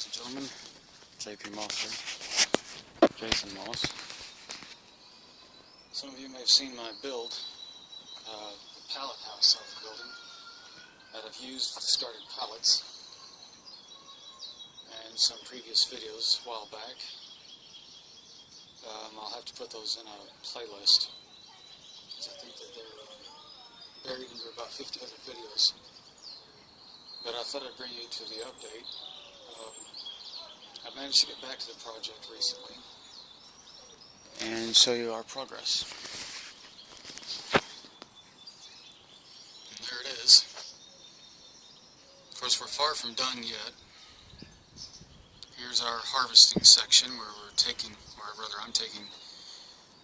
ladies and gentlemen. JP Moss here. Jason Moss. Some of you may have seen my build, the pallet house of the building, that I've used discarded pallets, and some previous videos a while back. I'll have to put those in a playlist, because I think that they're buried under about 50 other videos. But I thought I'd bring you to the update. I managed to get back to the project recently and show you our progress. And there it is. Of course, we're far from done yet. Here's our harvesting section where I'm taking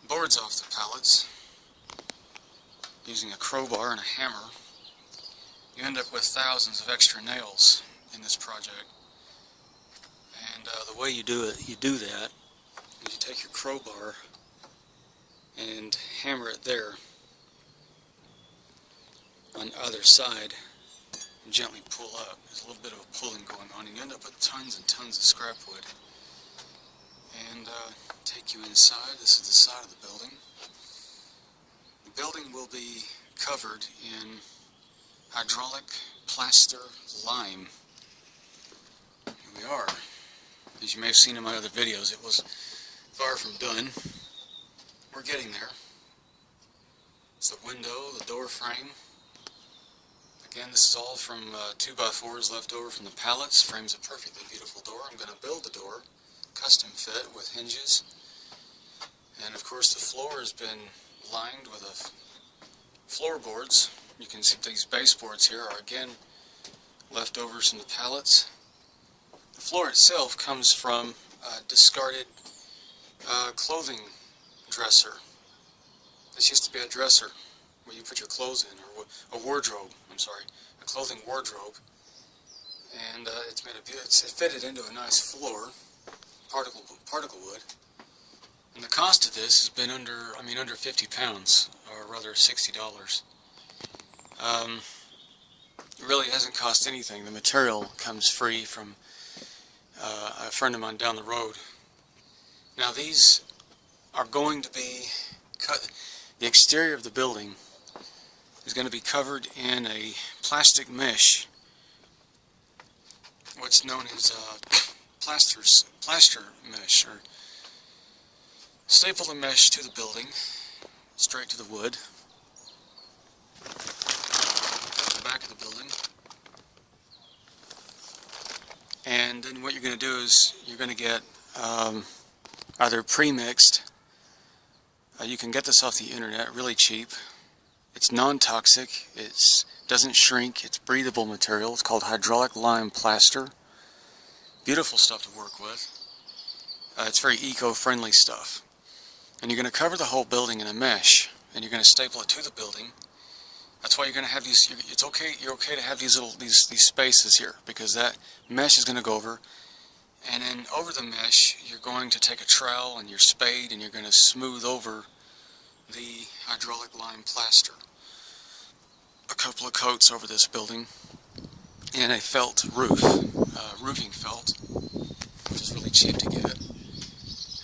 boards off the pallets using a crowbar and a hammer. You end up with thousands of extra nails in this project. And the way you do that is you take your crowbar and hammer it there on either side and gently pull up. There's a little bit of a pulling going on, and you end up with tons and tons of scrap wood. And take you inside. This is the side of the building. The building will be covered in hydraulic plaster lime. Here we are. As you may have seen in my other videos, it was far from done. We're getting there. It's the window, the door frame. Again, this is all from 2x4s left over from the pallets. Frames a perfectly beautiful door. I'm going to build the door, custom fit with hinges. And of course the floor has been lined with floorboards. You can see these baseboards here are again leftovers from the pallets. The floor itself comes from a discarded clothing dresser. This used to be a dresser where you put your clothes in, or a wardrobe, a clothing wardrobe. And it's fitted into a nice floor, particle wood. And the cost of this has been under 50 pounds, or rather $60. It really hasn't cost anything. The material comes free from a friend of mine down the road. Now these are going to be cut. The exterior of the building is going to be covered in a plastic mesh, what's known as plaster mesh, or staple the mesh to the building, straight to the wood. Back of the building, and then what you're going to do is you're going to get either pre-mixed. You can get this off the internet really cheap. It's non-toxic, it doesn't shrink, it's breathable material. It's called hydraulic lime plaster. Beautiful stuff to work with. It's very eco-friendly stuff. And you're going to cover the whole building in a mesh, and you're going to staple it to the building. That's why you're going to have these. You're okay to have these spaces here, because that mesh is going to go over, and then over the mesh you're going to take a trowel and your spade, and you're going to smooth over the hydraulic lime plaster. A couple of coats over this building, and a felt roof, roofing felt, which is really cheap to get,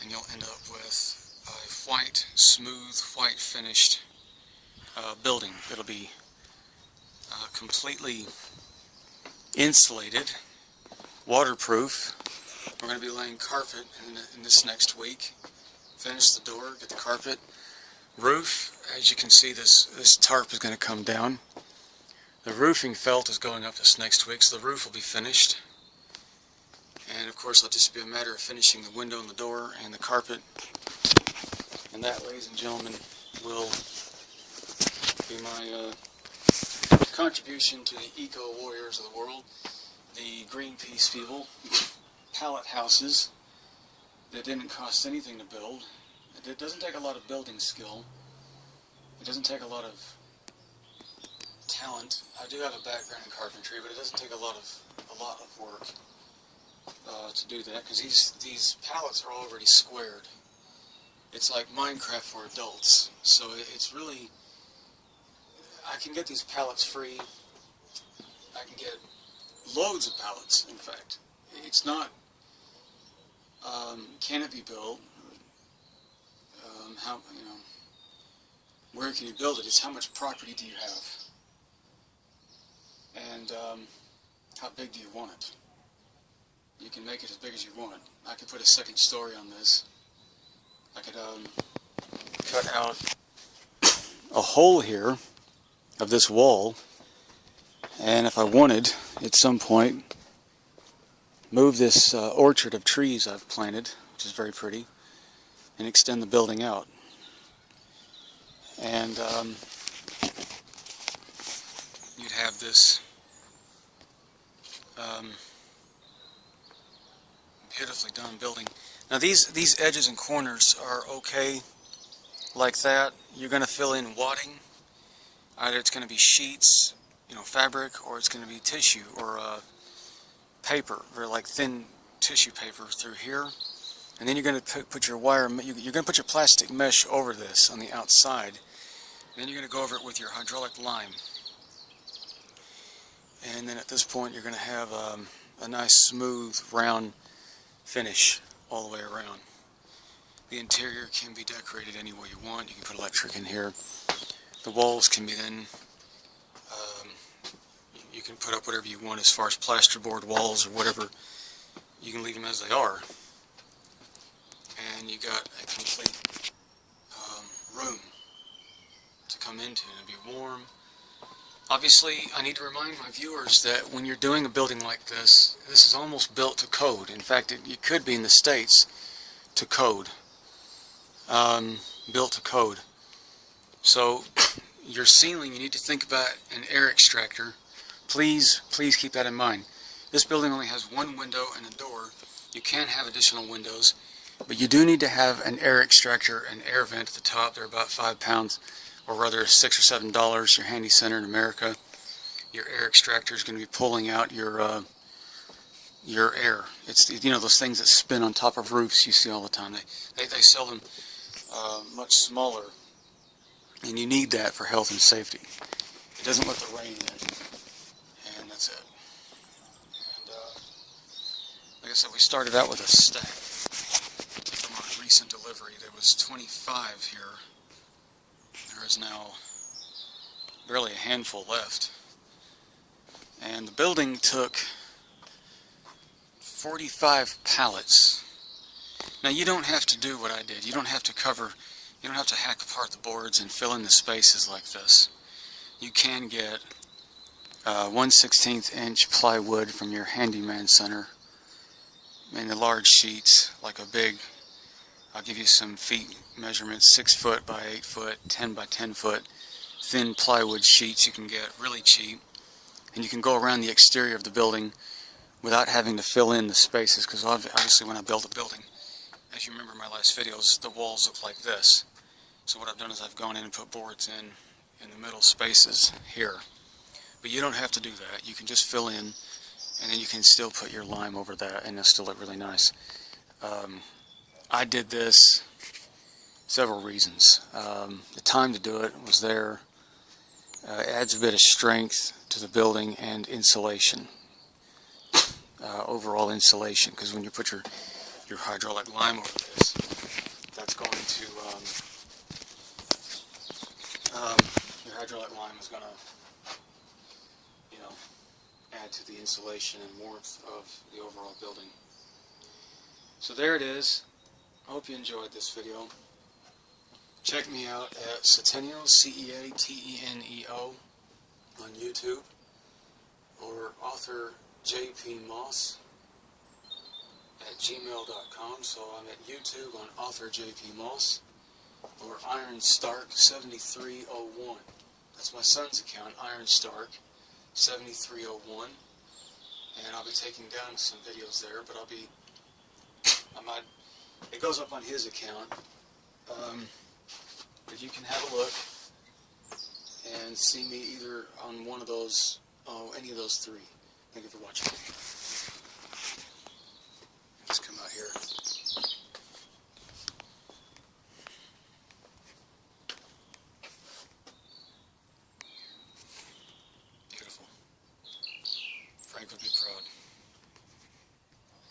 and you'll end up with a white, smooth, white finished building. It'll be completely insulated, waterproof. We're going to be laying carpet in this next week. Finish the door, get the carpet. Roof, as you can see, this tarp is going to come down. The roofing felt is going up this next week, so the roof will be finished. And of course, it'll just be a matter of finishing the window and the door and the carpet. And that, ladies and gentlemen, will be my contribution to the eco-warriors of the world, the Greenpeace people, pallet houses that didn't cost anything to build. It doesn't take a lot of building skill. It doesn't take a lot of talent. I do have a background in carpentry, but it doesn't take a lot of work to do that, because these pallets are already squared. It's like Minecraft for adults. So it's really, I can get these pallets free. I can get loads of pallets, in fact. It's not can it be built? How, where can you build it? It's how much property do you have, and how big do you want it? You can make it as big as you want. I could put a second story on this. I could cut out a hole here of this wall, and if I wanted, at some point, move this orchard of trees I've planted, which is very pretty, and extend the building out. And you'd have this beautifully done building. Now these edges and corners are okay like that. You're going to fill in wadding. Either it's going to be sheets, fabric, or it's going to be tissue or paper, very like thin tissue paper through here. And then you're going to put your wire, you're going to put your plastic mesh over this on the outside. And then you're going to go over it with your hydraulic lime. And then at this point you're going to have a nice smooth round finish all the way around. The interior can be decorated any way you want. You can put electric in here. The walls can be then, you can put up whatever you want as far as plasterboard walls or whatever. You can leave them as they are. And you got a complete room to come into and be warm. Obviously, I need to remind my viewers that when you're doing a building like this, this is almost built to code. In fact, it could be in the States to code. Built to code. So, your ceiling, you need to think about an air extractor. Please keep that in mind. This building only has one window and a door. You can have additional windows, but you do need to have an air extractor, an air vent at the top. They're about £5, or rather $6 or $7. Your handy center in America. Your air extractor is going to be pulling out your air. It's those things that spin on top of roofs you see all the time. They sell them much smaller, and you need that for health and safety. It doesn't let the rain in, and that's it. And like I said, we started out with a stack from our recent delivery. There was 25 here. There is now barely a handful left. And the building took 45 pallets. Now you don't have to do what I did. You don't have to hack apart the boards and fill in the spaces like this. You can get 1/16 inch plywood from your handyman center in the large sheets, like a big, I'll give you some feet measurements, 6 foot by 8 foot, 10 by 10 foot, thin plywood sheets you can get really cheap. And you can go around the exterior of the building without having to fill in the spaces, because obviously when I built a building, as you remember in my last videos, the walls look like this. So what I've done is I've gone in and put boards in the middle spaces here. But you don't have to do that. You can just fill in, and then you can still put your lime over that, and it'll still look really nice. I did this several reasons. The time to do it was there. It adds a bit of strength to the building and insulation. Overall insulation, because when you put your hydraulic lime over this, that's going to your hydraulic lime is going to add to the insulation and warmth of the overall building. So there it is. I hope you enjoyed this video. Check me out at Ceteneo, C-E-A-T-E-N-E-O, on YouTube, or author J.P. Moss at gmail.com. So I'm at YouTube on author J.P. Moss, or Iron Stark 7301. That's my son's account, Iron Stark 7301, and I'll be taking down some videos there, but it goes up on his account, but you can have a look and see me either on one of those, any of those three. Thank you for watching. Just come out here. Beautiful. Frank would be proud.